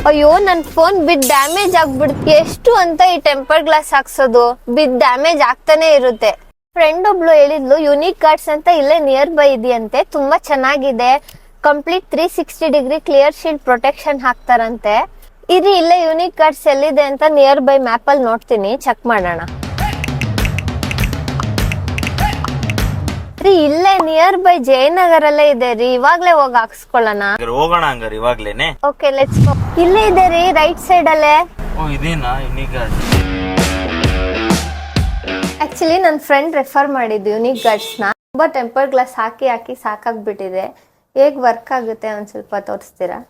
ಅಯ್ಯೋ ನನ್ phone ಬಿದ್ damage ಆಗ್ಬಿಡ್ತು. ಎಷ್ಟು ಅಂತ ಈ ಟೆಂಪರ್ ಗ್ಲಾಸ್ ಹಾಕ್ಸೋದು, ಬಿದ್ ಡ್ಯಾಮೇಜ್ ಆಗ್ತಾನೆ ಇರುತ್ತೆ. ಫ್ರೆಂಡ್ ಒಬ್ಳು ಹೇಳಿದ್ಲು ಯುನಿಕ್ ಗಾರ್ಡ್ಸ್ ಅಂತ ಇಲ್ಲೇ ನಿಯರ್ ಬೈ ಇದೆಯಂತೆ, ತುಂಬಾ ಚೆನ್ನಾಗಿದೆ. ಕಂಪ್ಲೀಟ್ 360 ಕ್ಲಿಯರ್ ಶೀಲ್ಡ್ ಪ್ರೊಟೆಕ್ಷನ್ ಹಾಕ್ತಾರಂತೆ. ಇಲ್ಲೇ ಯುನಿಕ್ ಗಾರ್ಡ್ಸ್ ಎಲ್ಲಿದೆ ಅಂತ ನಿಯರ್ ಬೈ ಮ್ಯಾಪ್ ಅಲ್ಲಿ ನೋಡ್ತೀನಿ, ಚೆಕ್ ಮಾಡೋಣ. ಇಲ್ಲೇ ನಿಯರ್ ಬೈ ಜಯನಗರ್ ಅಲ್ಲೇ ಇದೆ ರೀ, ಇವಾಗ್ಲೇ ಹೋಗಿ ಹಾಕ್ಸ್ಕೊಳ್ಳೋಣ. ಹೋಗೋಣ ಹಂಗಾರೆ ಇವಾಗ್ಲೇನೆ. Okay let's go. ಇಲ್ಲೇ ಇದೆ ರೀ, ರೈಟ್ ಸೈಡ್ ಅಲ್ಲೇ. ಓ ಇದೇನಾ ಯುನಿಕ್ ಗಾರ್ಡ್? ಆಕ್ಚುಲಿ ನನ್ನ ಫ್ರೆಂಡ್ ರೆಫರ್ ಮಾಡಿದ್ದು ಯುನಿಕ್ ಗಾರ್ಡ್ಸ್ ನ. ತುಂಬಾ ಟೆಂಪರ್ ಗ್ಲಾಸ್ ಹಾಕಿ ಹಾಕಿ ಸಾಕಾಗ್ಬಿಟ್ಟಿದೆ. ಹೇಗ್ ವರ್ಕ್ ಆಗುತ್ತೆ ಒಂದ್ ಸ್ವಲ್ಪ ತೋರಿಸ್ತೀರಾ?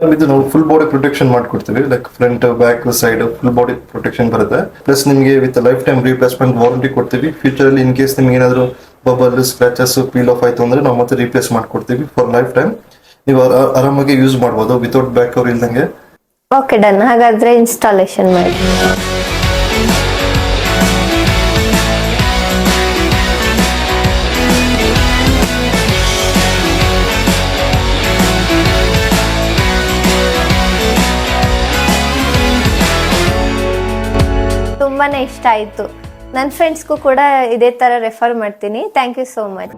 ಇದು ನಾವು ಫುಲ್ ಬಾಡಿ ಪ್ರೊಟೆಕ್ಷನ್ ಮಾಡ್ಕೊಡ್ತೀವಿ. Like front back side full body protection ಬರುತ್ತೆ. ಪ್ಲಸ್ ನಿಮಗೆ with life time replacement warranty ಕೊಡ್ತೀವಿ. ಫ್ಯೂಚರ್ ಅಲ್ಲಿ ಇನ್ ಕೇಸ್ ನಿಮ್ಗೆ ಏನಾದ್ರು ಬಬಲ್ ಸ್ಕ್ರಾಚಸ್ ಪೀಲ್ ಆಫ್ ಆಯ್ತು ಅಂದ್ರೆ ನಾವು ಮತ್ತೆ ರೀಪ್ಲೇಸ್ ಮಾಡ್ಕೊಡ್ತೀವಿ ಫಾರ್ ಲೈಫ್ ಟೈಮ್. ನೀವು ಆರಾಮಾಗಿ ಯೂಸ್ ಮಾಡ್ಬೋದು ವಿತೌಟ್ ಬ್ಯಾಕ್ ಕವರ್ ಇಲ್ದಂಗೆ. Okay done. ಹಾಗಾದ್ರೆ ಇನ್ಸ್ಟಾಲೇಷನ್ ಮಾಡಿ. ತುಂಬಾನೇ ಇಷ್ಟ ಆಯ್ತು. ನನ್ನ ಫ್ರೆಂಡ್ಸ್ಗೂ ಕೂಡ ಇದೇ ತರ ರೆಫರ್ ಮಾಡ್ತೀನಿ. Thank you so much.